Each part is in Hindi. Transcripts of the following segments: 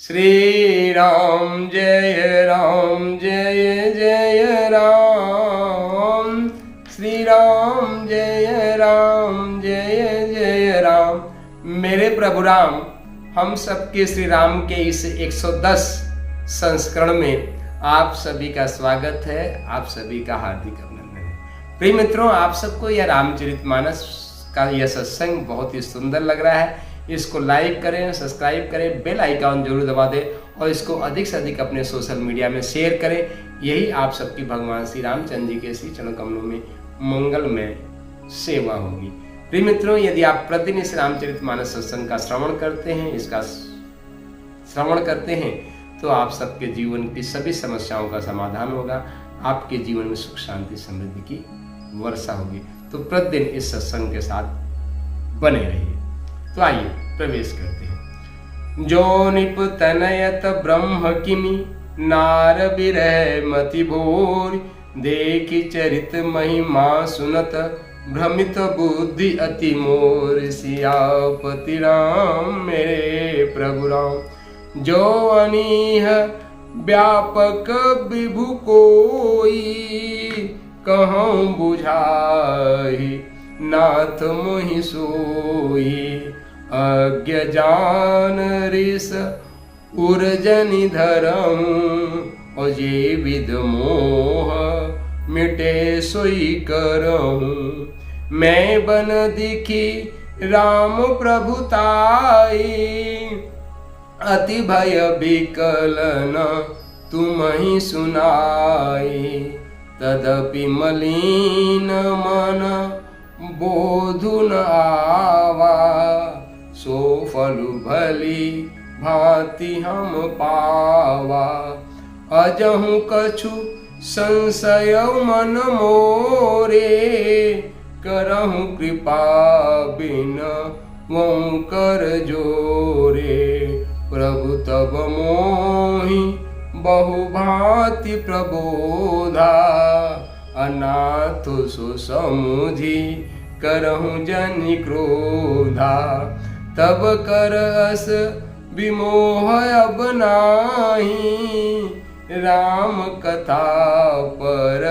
श्री राम जय जय राम। श्री राम जय राम। मेरे प्रभु राम, हम सबके श्री राम के इस 110 संस्करण में आप सभी का स्वागत है, आप सभी का हार्दिक अभिनंदन है। प्रिय मित्रों, आप सबको यह रामचरितमानस का यह सत्संग बहुत ही सुंदर लग रहा है। इसको लाइक करें, सब्सक्राइब करें, बेल आइकॉन जरूर दबा दें और इसको अधिक से अधिक अपने सोशल मीडिया में शेयर करें। यही आप सबकी भगवान श्री रामचंद्र जी के श्री चरण कमलों में मंगलमय सेवा होगी। प्रिय मित्रों, यदि आप प्रतिदिन इस रामचरितमानस सत्संग का श्रवण करते हैं, तो आप सबके जीवन की सभी समस्याओं का समाधान होगा। आपके जीवन में सुख शांति समृद्धि की वर्षा होगी। तो प्रतिदिन इस सत्संग के साथ बने रहिए। तो आइए प्रवेश करते हैं। जो निप तनयत ब्रह्म किमि नार विरह मति भोर, देखि चरित महिमा सुनत भ्रमित बुद्धि अति मोर। सियापति राम मेरे प्रभु राम। जो अनीह व्यापक विभु कोई, कहूँ बुझाहि नाथ मोहि सोई। अज्ञ जान रिस उर्जनि धरऊँ, और जे विद मोह मिटे सोई करऊँ। मैं बन दिखी राम प्रभुताई, अति भय विकलन तुम्हि सुनाई। तदपि मलिन मन बोधु न आवा, सो फलु भली भांति हम पावा। अजहु कछु संशय मन मोरे, करहु कृपा बिन वों कर जोरे। प्रभु तब मोहि बहु भांति प्रबोधा, अनाथ सो समुझी करहु जनि क्रोधा। तब कर अस विमोह अब नाही, राम कथा पर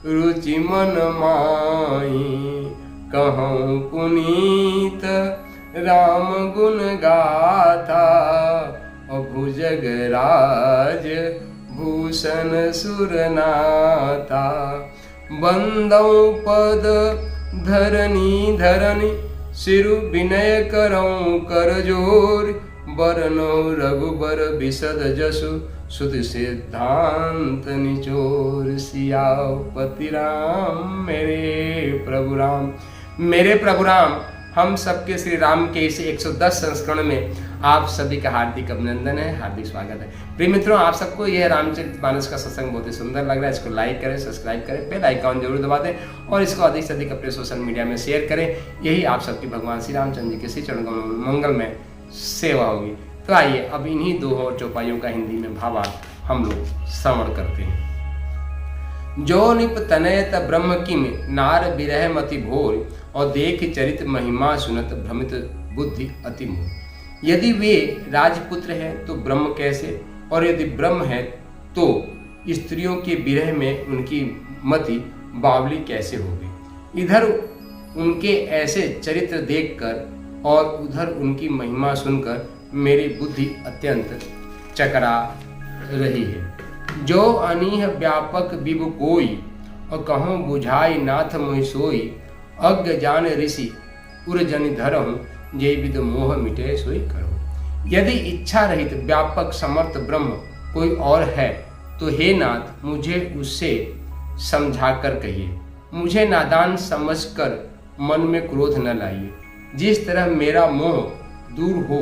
रुचि मन माही। कहूँ पुनीत राम गुण गाथा, भुजगराज भूषण सुरनाथा। बंदौ पद धरनी सिरु विनय करऊँ कर जोर। बरनौ रघुबर बिसद जसु, सुध सिद्धांत निचोर। सियापति राम मेरे प्रभु राम। मेरे प्रभु राम, हम सबके श्री राम के इस 110 संस्करण में आप सभी का हार्दिक अभिनंदन है, हार्दिक स्वागत है। प्रिय मित्रों, आप सबको यह रामचरितमानस का सत्संग बहुत ही सुंदर लग रहा है। इसको लाइक करें, सब्सक्राइब करें, बेल आइकॉन जरूर दबा दें और इसको अधिक से अधिक अपने सोशल मीडिया में शेयर करें। यही आप सबकी भगवान श्री रामचंद्र जी के श्री चरण कमलों में मंगलमय सेवा होगी। तो आइए अब इन्हीं दो और चौपाइयों का हिंदी में भावार्थ हम लोग श्रवण करते हैं। जो निप तनयत ब्रह्म किम नार विरह मति भोर, और देख चरित महिमा सुनत भ्रमित बुद्धि अति मोर। यदि वे राजपुत्र हैं तो ब्रह्म कैसे, और यदि ब्रह्म है तो स्त्रियों के विरह में उनकी मति बावली कैसे होगी। इधर उनके ऐसे चरित्र देखकर और उधर उनकी महिमा सुनकर मेरी बुद्धि अत्यंत चकरा रही है। जो अनीह व्यापक विभु कोई, और कहूँ बुझाई नाथ मोहि सोई। अज्ञ जान ऋषि उर्जनि धरहूँ, जे विद मोह मिटे सोई करहूँ। यदि इच्छा रहित व्यापक समर्थ ब्रह्म कोई और है, तो हे नाथ मुझे उससे समझाकर कहिए। मुझे नादान समझकर मन में क्रोध न लाइए। जिस तरह मेरा मोह दूर हो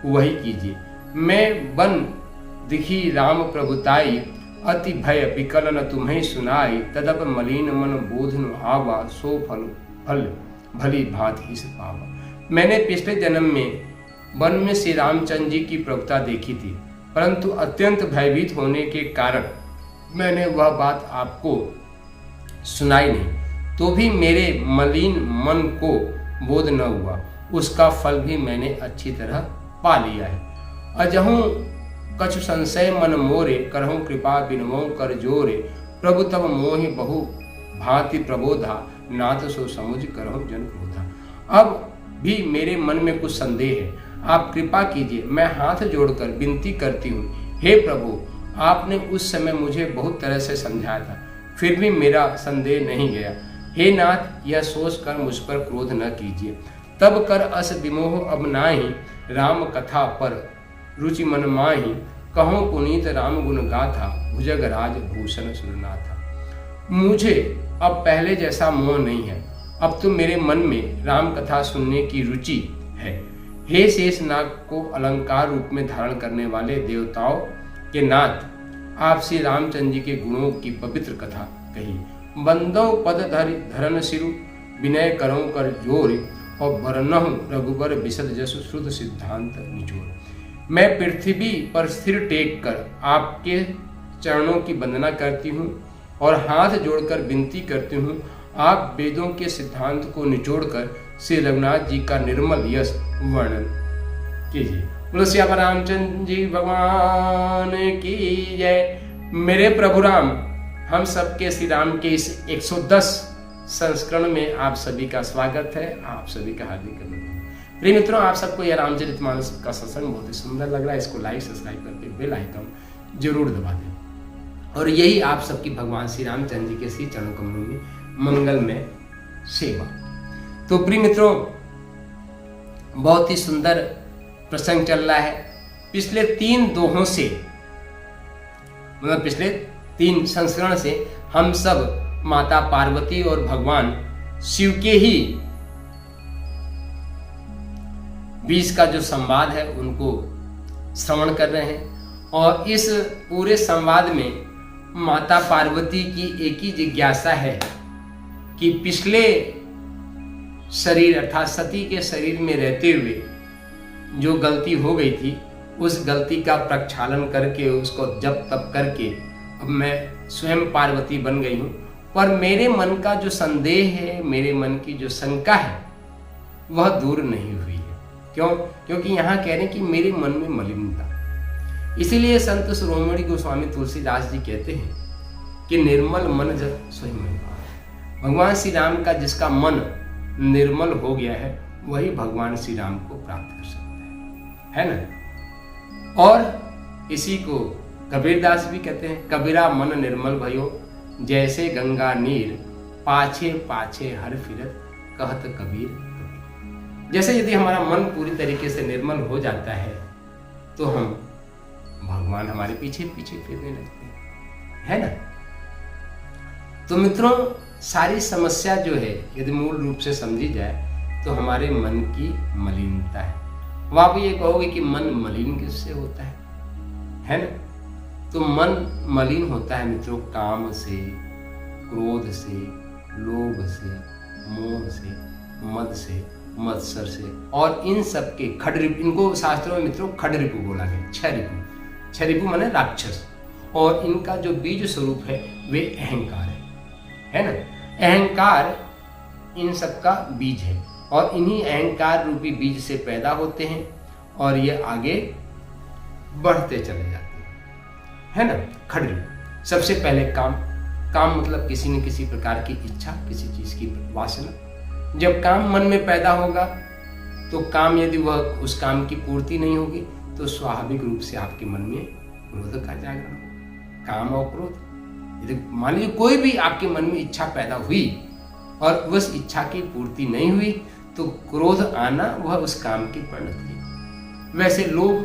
वही कीजिए। मैं बन दिखी राम प्रभुताई, अति भय विकलन तुम्हें सुनाई। तदप मलिन मन बोधन आवा, सो फल भली भांति ही पावा। मैंने पिछले जन्म में वन में श्री रामचंद्र जी की प्रभुता देखी थी, परंतु अत्यंत भयभीत होने के कारण मैंने वह बात आपको सुनाई नहीं। तो भी मेरे मलिन मन को बोध न हुआ, उसका फल भी मैंने अच्छी तरह पा लिया है। अजहूँ कछु संशय मन मोरे, करहु कृपा बिनमो कर जोरे, प्रभु तब मोहि बहु भांति प्रबोधा, नाथ सो समुझ करहु जन क्रोधा। अब भी मेरे मन में कुछ संदेह है, आप कृपा कीजिए। मैं हाथ जोड़कर विनती करती हूँ, हे प्रभु, आपने उस समय मुझे बहुत तरह से समझाया था, फिर भी मेरा संदेह नहीं गया। हे नाथ, यह सोच कर मुझ पर क्रोध न कीजिए। तब कर अस विमोह अब नाहि, राम कथा पर रुचि मन माहि, कहो पुनीत राम गुण गाथा, भुजग राज भूषण सुरनाथा। मुझे अब पहले जैसा मोह नहीं है, अब तो मेरे मन में राम कथा सुनने की रुचि है। हे शेष नाग को अलंकार रूप में धारण करने वाले देवताओं के नाथ, आप श्री रामचंद्र जी के गुणों की पवित्र कथा कही। बंदो पद धरन सिरु, विनय करऊं कर जोर, और बरनहु रघुबर बिशद जसु, श्रुत सिद्धांत निचोर। मैं पृथ्वी पर स्थिर टेक कर आपके चरणों की वंदना करती हूँ और हाथ जोड़कर विनती करती हूँ, आप वेदों के सिद्धांत को निचोड़कर श्री रघुनाथ जी का निर्मल यश वर्णन कीजिए। बोलो श्याम रामचंद्र जी भगवान की जय। मेरे प्रभु राम, हम सबके श्री राम के इस 110 संस्करण में आप सभी का स्वागत है, आप सभी का हार्दिक अभिनंदन। प्रिय मित्रों, आप सबको यह रामचरितमानस का सत्संग बहुत ही सुंदर लग रहा है, इसको लाइक सब्सक्राइब करके बेल आइकन जरूर दबा दें। और यही आप सबकी भगवान श्री रामचंद्र जी के श्री चरण कमलों में मंगल में सेवा। तो प्रिय मित्रों, बहुत ही सुंदर प्रसंग चल रहा है। पिछले 3 दोहों से, मतलब पिछले 3 संस्करण से हम सब माता पार्वती और भगवान शिव के ही बीच का जो संवाद है उनको श्रवण कर रहे हैं। और इस पूरे संवाद में माता पार्वती की एक ही जिज्ञासा है कि पिछले शरीर अर्थात सती के शरीर में रहते हुए जो गलती हो गई थी, उस गलती का प्रक्षालन करके, उसको जप तप करके अब मैं स्वयं पार्वती बन गई हूँ। पर मेरे मन का जो संदेह है, मेरे मन की जो शंका है, वह दूर नहीं हुई है। क्यों? क्योंकि यहाँ कह रहे हैं कि मेरे मन में मलिनता। इसीलिए संत शिरोमणि गोस्वामी तुलसीदास जी कहते हैं कि निर्मल मन जब स्वयं मन पावे। भगवान श्री राम का जिसका मन निर्मल हो गया है, वही भगवान श्री राम को प्राप्त कर सकता है ना। और इसी को कबीरदास भी कहते हैं, कबीरा मन निर्मल भयो, जैसे गंगा नीर, पाछे पाछे हर फिरत, कहत कबीर कबीर। जैसे यदि हमारा मन पूरी तरीके से निर्मल हो जाता है तो हम भगवान हमारे पीछे पीछे फिरने लगते हैं, है ना। तो मित्रों, सारी समस्या जो है यदि मूल रूप से समझी जाए तो हमारे मन की मलिनता है। अब आप ये कहोगे कि मन मलिन किससे होता है ना। तो मन मलिन होता है मित्रों काम से, क्रोध से, लोभ से, मोह से, मद से, मत्सर से, और इन सब के खडरिपु, इनको शास्त्रों में मित्रों खडरिपु बोला गया। 6 रिपु, 6 रिपु माने राक्षस। और इनका जो बीज स्वरूप है वे अहंकार है ना। अहंकार इन सब का बीज है और इन्हीं अहंकार रूपी बीज से पैदा होते हैं और ये आगे बढ़ते चले जाते हैं, है ना। खडरिपु, सबसे पहले काम। काम मतलब किसी न किसी प्रकार की इच्छा, किसी चीज की वासना। जब काम मन में पैदा होगा तो काम, यदि वह उस काम की पूर्ति नहीं होगी तो स्वाभाविक रूप से आपके मन में क्रोध का जागरण होगा। काम और क्रोध, यदि मान लीजिए कोई भी आपके मन में इच्छा पैदा हुई और उस इच्छा की पूर्ति नहीं हुई तो क्रोध आना वह उस काम की परिणति है। वैसे लोभ,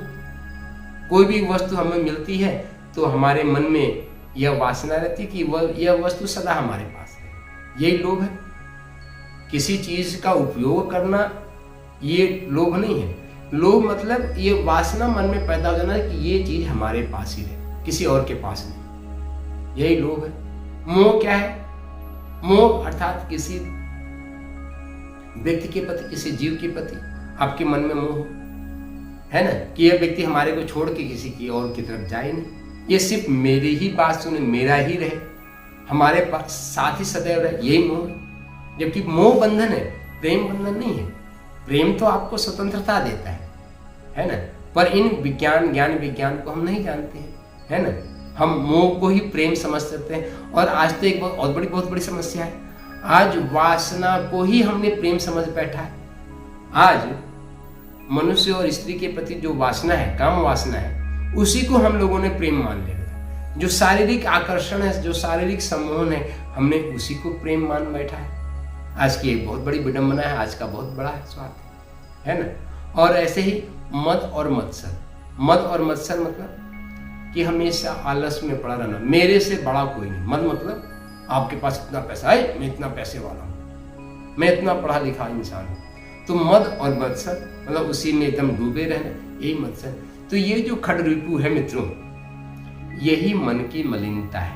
कोई भी वस्तु हमें मिलती है तो हमारे मन में यह वासना रहती है कि वह यह वस्तु सदा हमारे पास है, यही लोभ है। किसी चीज का उपयोग करना ये लोभ नहीं है। लोभ मतलब ये वासना मन में पैदा हो जाना कि ये चीज हमारे पास ही रहे, किसी और के पास नहीं, यही लोभ है। मोह क्या है? मोह अर्थात किसी व्यक्ति के प्रति, किसी जीव के प्रति आपके मन में मोह है ना, कि यह व्यक्ति हमारे को छोड़ के किसी की और की तरफ जाए नहीं, ये सिर्फ मेरी ही बात सुने, मेरा ही रहे, हमारे पास साथ ही सदैव रहे, यही मोह है। जबकि मोह बंधन है, प्रेम बंधन नहीं है। प्रेम तो आपको स्वतंत्रता देता है ना। पर इन ज्ञान विज्ञान को हम नहीं जानते हैं, है ना। हम मोह को ही प्रेम समझ सकते हैं। और आज तो एक बहुत बड़ी समस्या है, आज वासना को ही हमने प्रेम समझ बैठा है। आज मनुष्य और स्त्री के प्रति जो वासना है, काम वासना है, उसी को हम लोगों ने प्रेम मान लिया। जो शारीरिक आकर्षण है, जो शारीरिक सम्मोहन है, हमने उसी को प्रेम मान बैठा है। आज की एक बहुत बड़ी विडंबना है, आज का बहुत बड़ा स्वार्थ है ना। और ऐसे ही मद और मत्सर मतलब कि हमेशा आलस में पड़ा रहना, मेरे से बड़ा कोई नहीं। मद मतलब आपके पास इतना पैसा है, मैं इतना पैसे वाला हूँ, मैं इतना पढ़ा लिखा इंसान हूँ। तो मद और मत्सर मतलब उसी में एकदम डूबे रहना, यही मत्सर। तो ये जो खडरिपु है मित्रों, यही मन की मलिनता है।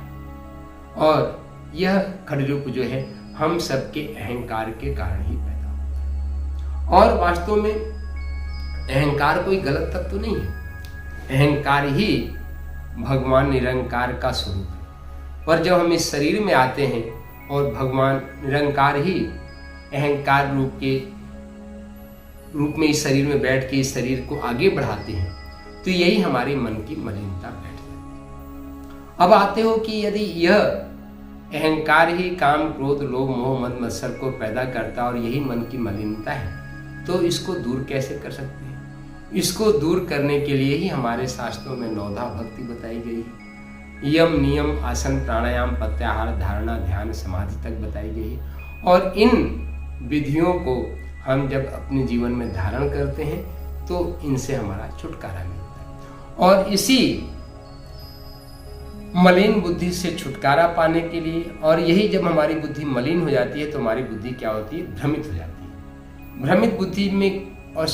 और यह खडरिपु जो है हम सबके अहंकार के कारण ही पैदा होता है। और वास्तव में अहंकार कोई गलत तत्व नहीं है, अहंकार ही भगवान निरंकार का स्वरूप है। पर जब हम इस शरीर में आते हैं और भगवान निरंकार ही अहंकार रूप में इस शरीर में बैठ के इस शरीर को आगे बढ़ाते हैं, तो यही हमारी मन की मलिनता बैठ जाती है। अब आते हो कि यदि यह अहंकार ही काम क्रोध लोभ मोह मद मत्सर को पैदा करता और यही मन की मलिनता है, तो इसको दूर कैसे कर सकते हैं? इसको दूर करने के लिए ही हमारे शास्त्रों में 9धा भक्ति बताई गई है। यम नियम आसन प्राणायाम प्रत्याहार धारणा ध्यान समाधि तक बताई गई है। और इन विधियों को हम जब अपने जीवन में धारण करते हैं तो इनसे हमारा छुटकारा मिलता है। और इसी मलिन बुद्धि से छुटकारा पाने के लिए, और यही जब हमारी बुद्धि मलिन हो जाती है तो हमारी बुद्धि क्या होती है? भ्रमित हो जाती है। भ्रमित बुद्धि में और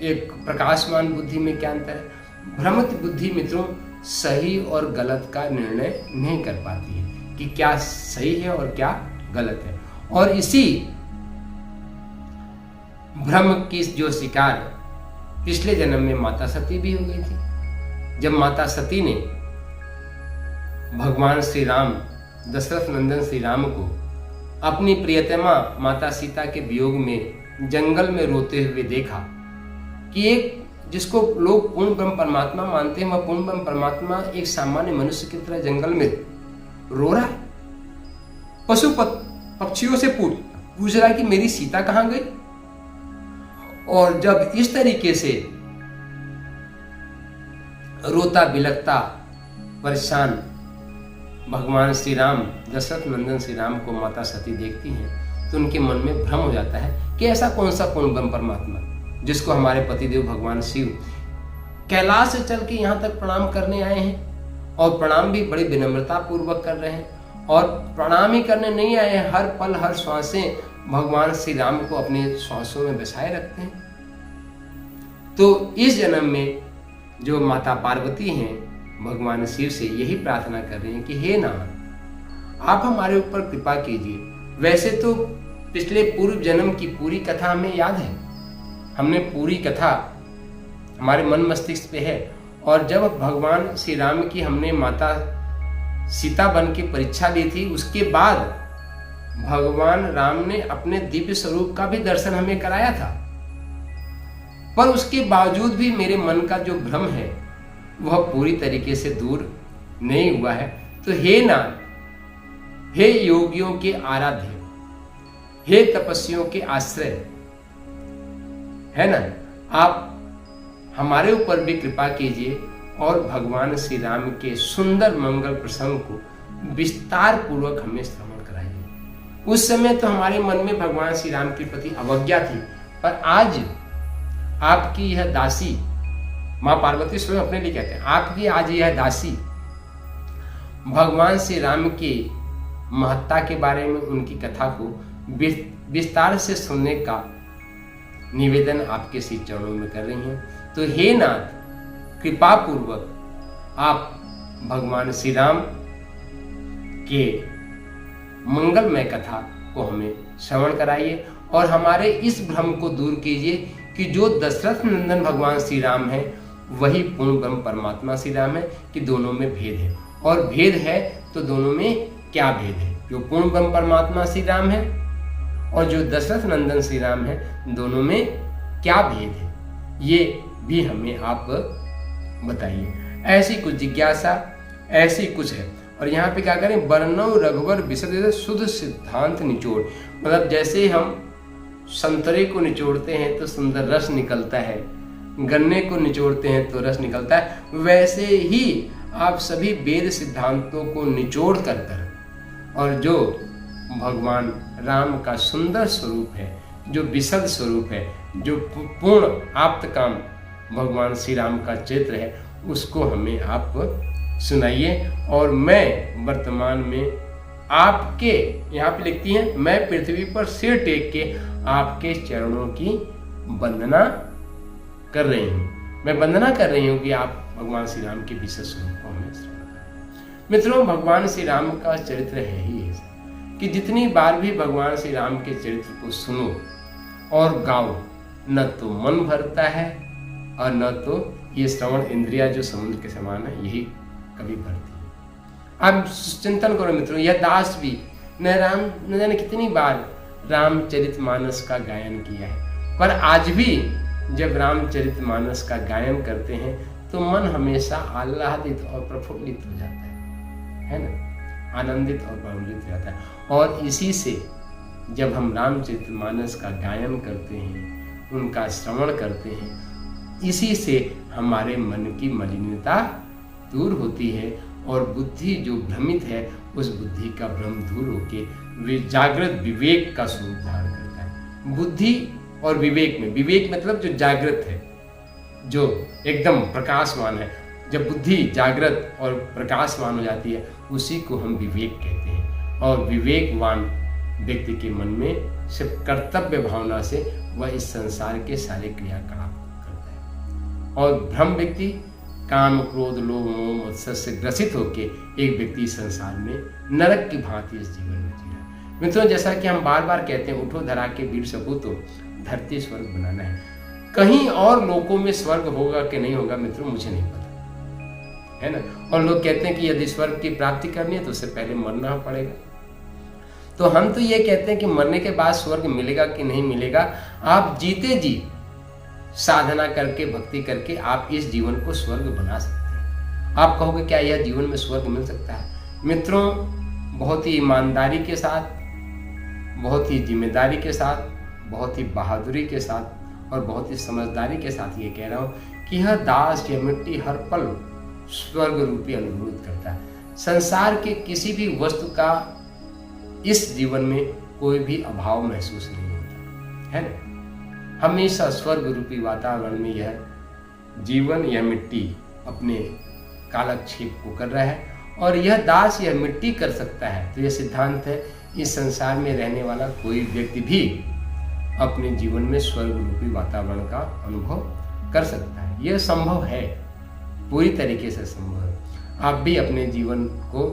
एक प्रकाशमान बुद्धि में क्या अंतर है? भ्रमित बुद्धि मित्रों सही और गलत का निर्णय नहीं कर पाती है कि क्या सही है और क्या गलत है। और इसी भ्रम की जो शिकार पिछले जन्म में माता सती भी हो गई थी। जब माता सती ने भगवान श्री राम, दशरथ नंदन श्री राम को अपनी प्रियतमा माता सीता के वियोग में जंगल में रोते हुए देखा कि एक जिसको लोग पूर्ण ब्रह्म परमात्मा मानते हैं, वह पूर्ण ब्रह्म परमात्मा एक सामान्य मनुष्य की तरह जंगल में रो रहा है। पशु पक्षियों से पूछ रहा है कि मेरी सीता कहां गई। और जब इस तरीके से रोता बिलखता परेशान भगवान श्री राम, दशरथ नंदन श्री राम को माता सती देखती हैं, तो उनके मन में भ्रम हो जाता है कि ऐसा कौन सा पूर्ण ब्रह्म परमात्मा जिसको हमारे पतिदेव भगवान शिव कैलाश से चल के यहाँ तक प्रणाम करने आए हैं, और प्रणाम भी बड़ी विनम्रता पूर्वक कर रहे हैं। और प्रणाम ही करने नहीं आए हैं, हर पल हर श्वासें भगवान श्री राम को अपने श्वासों में बसाए रखते हैं। तो इस जन्म में जो माता पार्वती हैं, भगवान शिव से यही प्रार्थना कर रही हैं कि हे नाथ, आप हमारे ऊपर कृपा कीजिए। वैसे तो पिछले पूर्व जन्म की पूरी कथा हमें याद है, हमने पूरी कथा हमारे मन मस्तिष्क पे है। और जब भगवान श्री राम की हमने माता सीता बन के परीक्षा ली थी, उसके बाद भगवान राम ने अपने दिव्य स्वरूप का भी दर्शन हमें कराया था। पर उसके बावजूद भी मेरे मन का जो भ्रम है वह पूरी तरीके से दूर नहीं हुआ है। तो हे नाथ, हे योगियों के आराध्य, हे तपस्वियों के आश्रय, है ना, आप हमारे ऊपर भी कृपा कीजिए और भगवान श्री राम के सुंदर मंगल प्रसंग को विस्तार पूर्वक हमें श्रवण कराइए। उस समय तो हमारे मन में भगवान श्री राम के प्रति अवज्ञा थी, पर आज आपकी यह दासी, माँ पार्वती स्वयं अपने लिए कहते हैं, आपकी आज यह दासी भगवान श्री राम की महत्ता के बारे में, उनकी कथा को विस्तार से सुनने का निवेदन आपके श्री चरणों में कर रही हैं। तो हे नाथ, कृपा पूर्वक आप भगवान श्री राम के मंगलमय कथा को हमें श्रवण कराइए और हमारे इस भ्रम को दूर कीजिए कि जो दशरथ नंदन भगवान श्री राम है वही पूर्ण ब्रह्म परमात्मा श्री राम है, कि दोनों में भेद है। और भेद है तो दोनों में क्या भेद है? जो पूर्ण ब्रह्म परमात्मा श्री राम है और जो दशरथ नंदन श्री राम है, दोनों में क्या भेद है? ये भी हमें आप बताइए। ऐसी कुछ जिज्ञासा, ऐसी कुछ है। और यहाँ पे क्या करें, वर्णव रघुवर विशद शुद्ध सिद्धांत निचोड़, मतलब जैसे हम संतरे को निचोड़ते हैं तो सुंदर रस निकलता है, गन्ने को निचोड़ते हैं तो रस निकलता है, वैसे ही आप सभी वेद सिद्धांतों को निचोड़ कर और जो भगवान राम का सुंदर स्वरूप है, जो विशद स्वरूप है, जो पूर्ण आप्त काम भगवान श्री राम का चरित्र है, उसको हमें आप सुनाइए। और मैं वर्तमान में आपके, यहाँ पे लिखती हैं, मैं पृथ्वी पर सिर टेक के आपके चरणों की वंदना कर रही हूँ। मैं वंदना कर रही हूँ कि आप भगवान श्री राम के विशेष स्वरूप को हमें श्रवण करें। मित्रों, भगवान श्री राम का चरित्र है ही ऐसा कि जितनी बार भी भगवान श्री राम के चरित्र को सुनो और गाओ, न तो मन भरता है और न तो ये श्रवण इंद्रिया जो समुद्र के समान है यही कभी भरती है। अब चिंतन करो मित्रों, यह दास भी न जाने कितनी बार रामचरितमानस का गायन किया है, पर आज भी जब रामचरितमानस का गायन करते हैं तो मन हमेशा आह्लादित और प्रफुल्लित हो जाता है ना, आनंदित और प्रफुल्लित हो जाता है। और इसी से जब हम रामचरितमानस का गायन करते हैं, उनका श्रवण करते हैं, इसी से हमारे मन की मलिनता दूर होती है और बुद्धि जो भ्रमित है उस बुद्धि का भ्रम दूर होके जागृत विवेक का स्वरूप धारण करता है। बुद्धि और विवेक में, विवेक मतलब जो जागृत है, जो एकदम प्रकाशवान है, जब बुद्धि जागृत और प्रकाशवान हो जाती है उसी को हम विवेक कहते हैं। और विवेकवान व्यक्ति के मन में सिर्फ कर्तव्य भावना से वह इस संसार के सारे क्रियाकलाप करता है। और भ्रम व्यक्ति काम, क्रोध, लोभ, मोह, मत्सर से ग्रसित होकर एक व्यक्ति संसार में नरक की भांति इस जीवन में जी रहा है। मित्रों, जैसा कि हम बार बार कहते हैं, उठो धरा के वीर सपूतो, धरती स्वर्ग बनाना है। कहीं और लोकों में स्वर्ग होगा कि नहीं होगा मित्रों, मुझे नहीं पता, है ना। और लोग कहते हैं कि यदि स्वर्ग की प्राप्ति करनी है तो उससे पहले मरना पड़ेगा। तो हम तो ये कहते हैं कि मरने के बाद स्वर्ग मिलेगा कि नहीं मिलेगा, आप जीते जी साधना करके, भक्ति करके आप इस जीवन को स्वर्ग बना सकते हैं। आप कहोगे क्या यह जीवन में स्वर्ग मिल सकता है? मित्रों, बहुत ही ईमानदारी के साथ, बहुत ही जिम्मेदारी के साथ, बहुत ही बहादुरी के साथ और बहुत ही समझदारी के साथ ये कह रहा हूँ कि यह दास, यह मिट्टी हर पल स्वर्ग रूपी अनुभूत करता है। संसार के किसी भी वस्तु का इस जीवन में कोई भी अभाव महसूस नहीं होता है ना। हमेशा स्वर्ग रूपी वातावरण में यह जीवन, यह मिट्टी अपने कालक्षेप को कर रहा है और यह दास, यह मिट्टी कर सकता है। तो यह सिद्धांत है, इस संसार में रहने वाला कोई व्यक्ति भी अपने जीवन में स्वर्ग रूपी वातावरण का अनुभव कर सकता है। यह संभव है, पूरी तरीके से संभव है। आप भी अपने जीवन को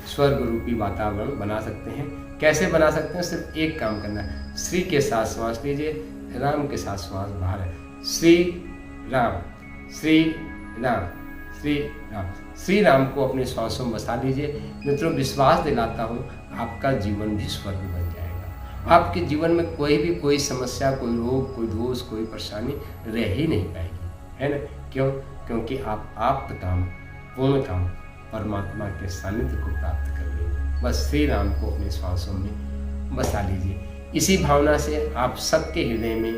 स्वर्ग रूपी वातावरण बना सकते हैं। कैसे बना सकते हैं? सिर्फ एक काम करना है, श्री के साथ श्वास लीजिए, राम के साथ श्वास बाहर है। श्री राम, श्री राम, श्री राम, श्री राम को अपने श्वासों में बसा लीजिए। मित्रों, विश्वास दिलाता हूँ आपका जीवन भी स्वर्ग बन जाएगा। आपके जीवन में कोई भी कोई समस्या, कोई रोग, कोई दोष, कोई परेशानी रह ही नहीं पाएगी, है ना। क्यों? क्योंकि आप काम, पूर्ण काम परमात्मा के सानिध्य को प्राप्त कर लेंगे। बस श्री राम को अपने श्वासों में बसा लीजिए। इसी भावना से आप सबके हृदय में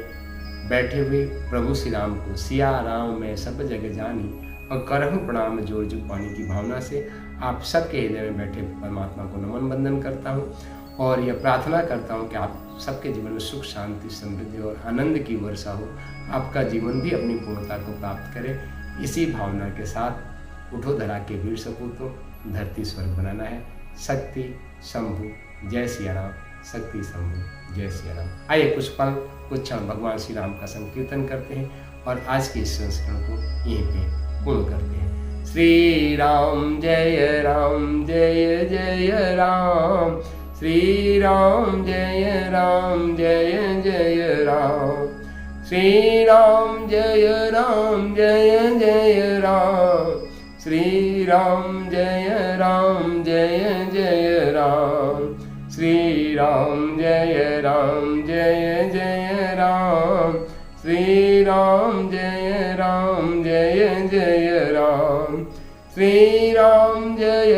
बैठे हुए प्रभु श्री राम को, सिया राम मैं सब जग जानी और करहु प्रणाम जोर जुग पानी की भावना से आप सबके हृदय में बैठे परमात्मा को नमन बंदन करता हूँ और यह प्रार्थना करता हूँ कि आप सबके जीवन में सुख, शांति, समृद्धि और आनंद की वर्षा हो। आपका जीवन भी अपनी पूर्णता को प्राप्त करे। इसी भावना के साथ उठो धरा के वीर सपूतों, धरती स्वर्ग बनाना है। शक्ति शंभु, जय सिया राम। शक्ति शंभु, जय सिया राम। आइए कुछ पल, कुछ क्षण भगवान श्री राम का संकीर्तन करते हैं और आज के इस संस्करण को यहीं पे पूर्ण करते हैं। श्री राम जय राम, जय जय राम। श्री राम जय राम, जय जय राम। श्री राम जय राम, जय जय राम। श्री राम जय राम, जय जय राम। श्री राम जय राम, जय जय राम। श्री राम जय जय राम, श्री राम जय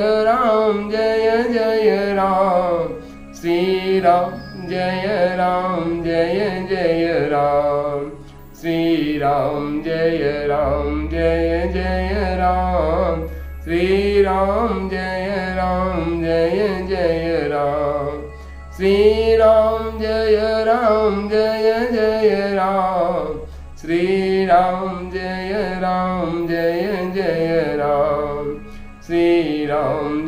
जय राम, श्री राम जय जय राम, श्री राम जय जय राम, श्री राम जय जय राम, श्री राम जय जय राम, श्री राम जय जय राम, श्री राम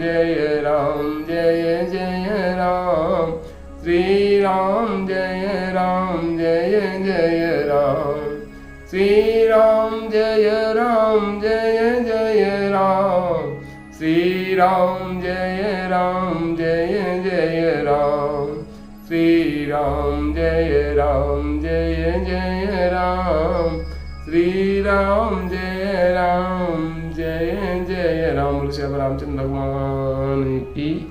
जय जय राम, श्री राम जय जय राम, श्री राम जय जय राम, श्री राम जय जय राम, श्री राम जय जय राम, श्री राम जय जय राम। बोलो श्री रामचंद्र भगवान की।